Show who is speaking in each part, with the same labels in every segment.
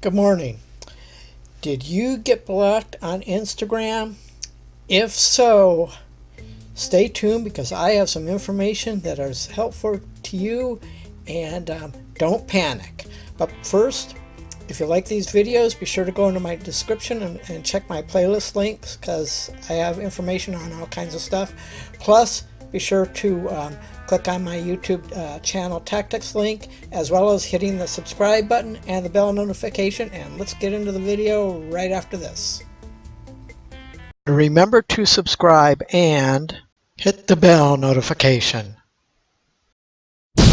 Speaker 1: Good morning. Did you get blocked on Instagram? If so, stay tuned because I have some information that is helpful to you, and don't panic. But first, if you like these videos, be sure to go into my description and check my playlist links because I have information on all kinds of stuff. Plus, be sure to click on my YouTube channel tactics link, as well as hitting the subscribe button and the bell notification. And let's get into the video right after this. Remember to subscribe and hit the bell notification. Good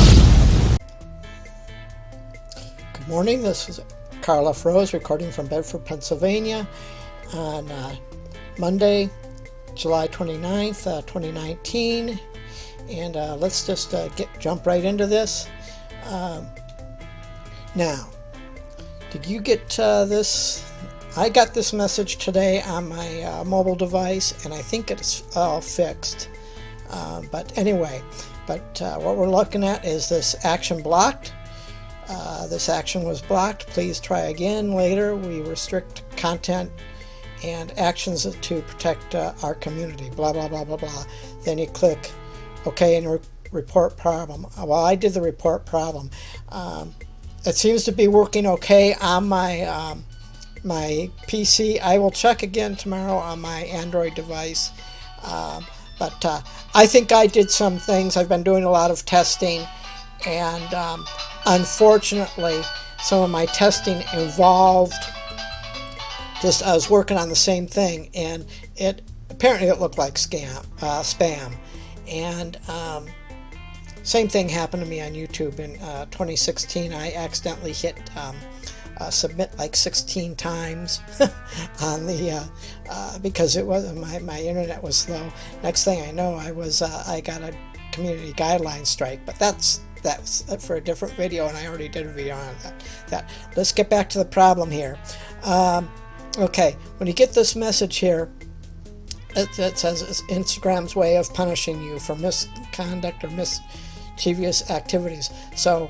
Speaker 1: morning, this is Karl Rose recording from Bedford, Pennsylvania on Monday, July 29th, 2019. And let's just jump right into this. Now, did you get this? I got this message today on my mobile device, and I think it's all fixed. But anyway, what we're looking at is this action blocked. This action was blocked. Please try again later. We restrict content and actions to protect our community. Blah, blah, blah, blah, blah. Then you click OK and report problem. Well, I did the report problem. It seems to be working okay on my my PC. I will check again tomorrow on my Android device. But I think I did some things. I've been doing a lot of testing, and unfortunately, some of my testing involved I was working on the same thing, and apparently it looked like spam. And same thing happened to me on YouTube in 2016. I accidentally hit submit like 16 times on the because it was my internet was slow. Next thing I know, I got a community guideline strike. But that's for a different video, and I already did a video on that. Let's get back to the problem here. Okay, when you get this message here, it says it's Instagram's way of punishing you for misconduct or mischievous activities. So,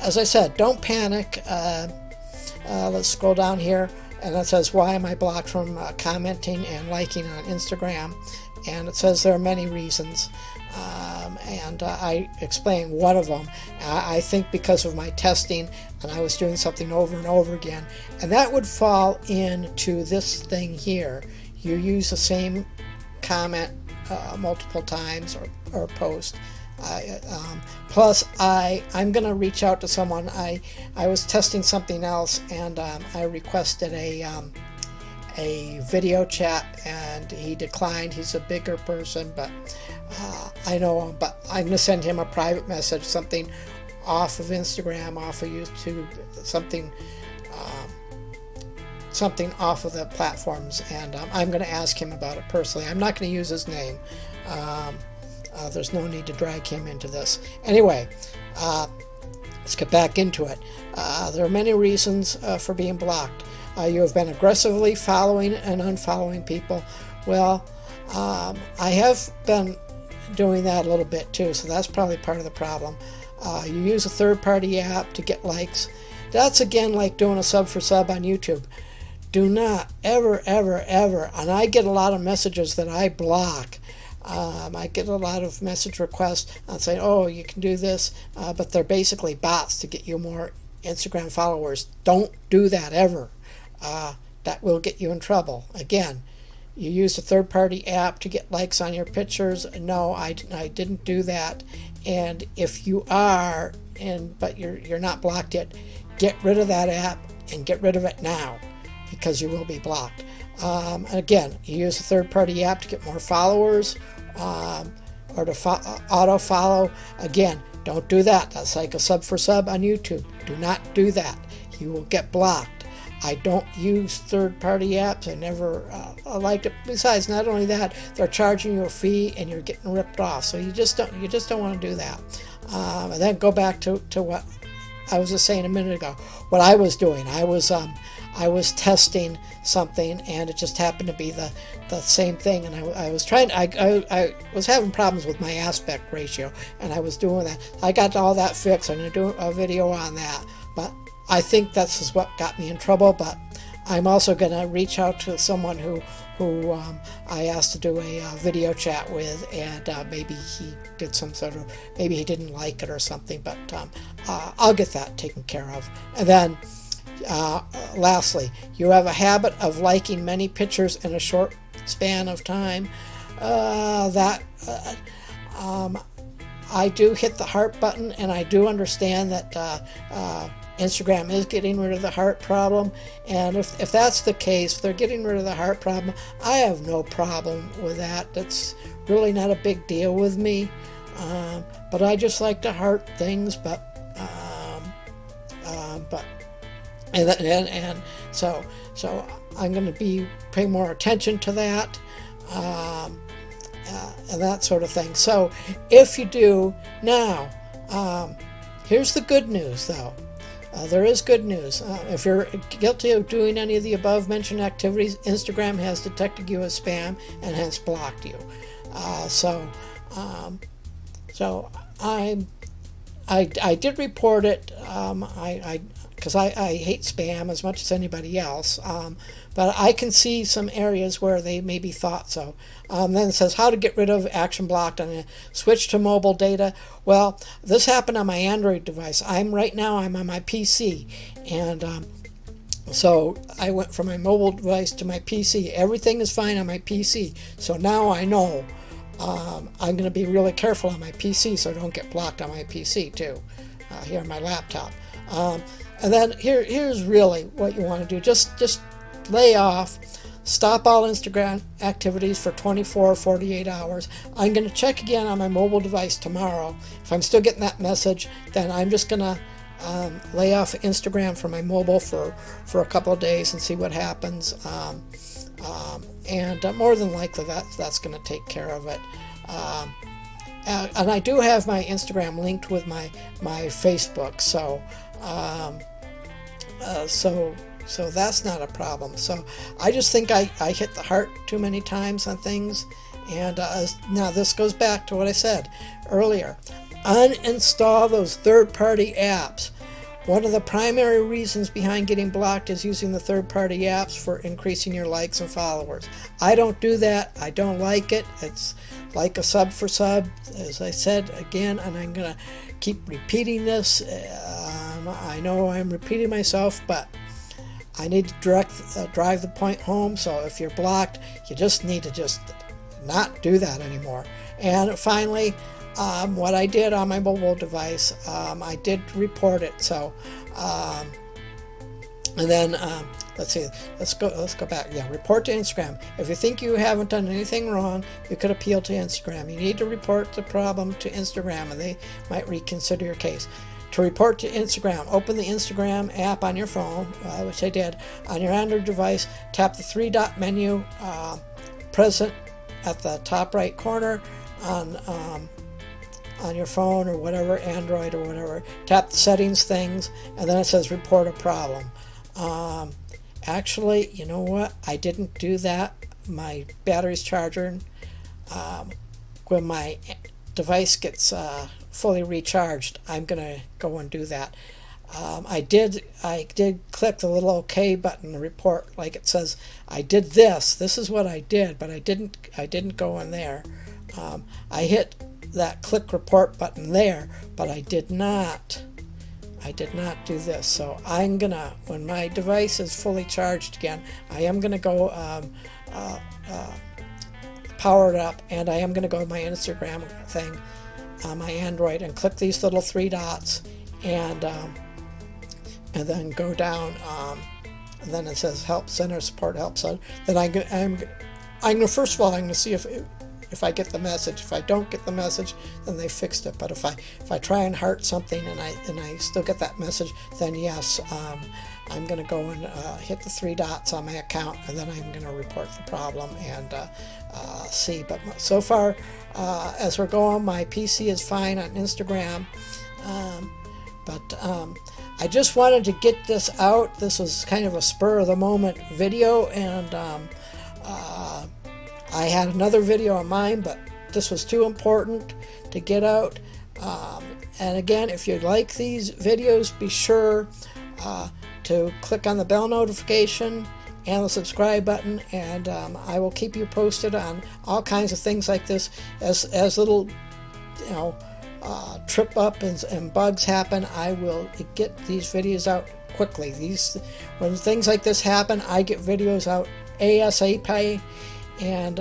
Speaker 1: as I said, don't panic. Let's scroll down here, and it says, why am I blocked from commenting and liking on Instagram? And it says there are many reasons, and I explain one of them. I think because of my testing, and I was doing something over and over again, and that would fall into this thing here. You use the same comment multiple times or post. Plus, I'm going to reach out to someone. I was testing something else, and I requested a video chat, and he declined. He's a bigger person, but I know him. But I'm going to send him a private message, something off of Instagram, off of YouTube, something off of the platforms, and I'm going to ask him about it personally. I'm not going to use his name. There's no need to drag him into this. Anyway, let's get back into it. There are many reasons for being blocked. You have been aggressively following and unfollowing people. Well, I have been doing that a little bit too, so that's probably part of the problem. You use a third-party app to get likes. That's again like doing a sub for sub on YouTube. Do not ever, and I get a lot of messages that I block. I get a lot of message requests saying, oh, you can do this, but they're basically bots to get you more Instagram followers. Don't do that ever. That will get you in trouble. Again, you use a third-party app to get likes on your pictures. No, I didn't do that. And if you are, but you're not blocked yet, get rid of that app and get rid of it now, because you will be blocked. Again, you use a third-party app to get more followers, or to auto-follow. Again, don't do that. That's like a sub for sub on YouTube. Do not do that. You will get blocked. I don't use third-party apps. I never liked it. Besides, not only that, they're charging you a fee and you're getting ripped off. So you just don't want to do that. And then go back to what I was just saying a minute ago. What I was doing, I was testing something, and it just happened to be the same thing. And I was having problems with my aspect ratio, and I was doing that. I got all that fixed. I'm going to do a video on that. But I think this is what got me in trouble, but I'm also going to reach out to someone who I asked to do a video chat with, and maybe he did some sort of, maybe he didn't like it or something, but I'll get that taken care of. And then lastly, you have a habit of liking many pictures in a short span of time. I do hit the heart button, and I do understand that Instagram is getting rid of the heart problem, and if that's the case, if they're getting rid of the heart problem, I have no problem with that. That's really not a big deal with me, but I just like to heart things, so I'm going to pay more attention to that, and that sort of thing. So if you do now, here's the good news though. There is good news. If you're guilty of doing any of the above mentioned activities, Instagram has detected you as spam and has blocked you. So I did report it. Because I hate spam as much as anybody else, but I can see some areas where they maybe thought so. Then it says how to get rid of action blocked on a switch to mobile data. Well, this happened on my Android device. Right now I'm on my PC, and so I went from my mobile device to my PC. Everything is fine on my PC, so now I know I'm going to be really careful on my PC so I don't get blocked on my PC too, here on my laptop. And then here's really what you want to do. Just lay off. Stop all Instagram activities for 24 or 48 hours. I'm going to check again on my mobile device tomorrow. If I'm still getting that message, then I'm just going to lay off Instagram from my mobile for a couple of days and see what happens. And more than likely that's going to take care of it. And I do have my Instagram linked with my Facebook, so that's not a problem. So I just think I hit the heart too many times on things, and now this goes back to what I said earlier. Uninstall those third-party apps. One of the primary reasons behind getting blocked is using the third-party apps for increasing your likes and followers. I don't do that. I don't like it. It's like a sub for sub, as I said again, and I'm going to keep repeating this. I know I'm repeating myself, but I need to drive the point home. So if you're blocked, you just need to just not do that anymore. And finally, what I did on my mobile device, I did report it. So, and then let's see, let's go back. Yeah, report to Instagram. If you think you haven't done anything wrong, you could appeal to Instagram. You need to report the problem to Instagram, and they might reconsider your case. To report to Instagram, open the Instagram app on your phone, which I did. On your Android device, tap the three-dot menu present at the top right corner on your phone or whatever, Android or whatever. Tap the settings things, and then it says report a problem. Actually, you know what? I didn't do that. My battery's charging. When my device gets fully recharged, I'm gonna go and do that. I did click the little OK button to report, like it says I did this. This is what I did, but I didn't go in there. I hit that click report button there, but I did not do this. So I'm gonna, when my device is fully charged again, I am gonna go power it up, and I am gonna go to my Instagram thing on my Android and click these little three dots, and then go down, and then it says Help Center, Support Help Center. Then I'm gonna, first of all, I'm gonna see if I get the message. If I don't get the message, then they fixed it. But if I try and heart something and I still get that message, then yes, I'm going to go and hit the three dots on my account, and then I'm going to report the problem and see. But so far, as we're going, my PC is fine on Instagram. But I just wanted to get this out. This was kind of a spur of the moment video, and I had another video on mine, but this was too important to get out. And again, if you like these videos, be sure to click on the bell notification and the subscribe button, and I will keep you posted on all kinds of things like this as little, you know, trip up and bugs happen. I will get these videos out quickly. When things like this happen, I get videos out ASAP, and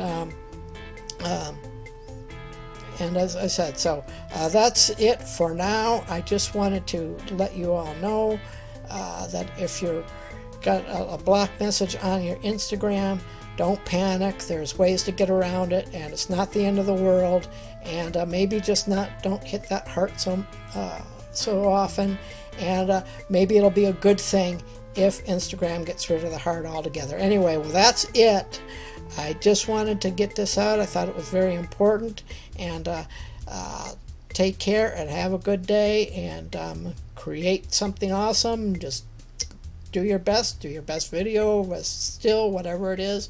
Speaker 1: as I said, so that's it for now. I just wanted to let you all know that if you're got a block message on your Instagram, don't panic. There's ways to get around it, and it's not the end of the world. And maybe just don't hit that heart so often, and maybe it'll be a good thing if Instagram gets rid of the heart altogether. Anyway, well, that's it. I just wanted to get this out. I thought it was very important. And take care and have a good day, and create something awesome. Just do your best video, still, whatever it is.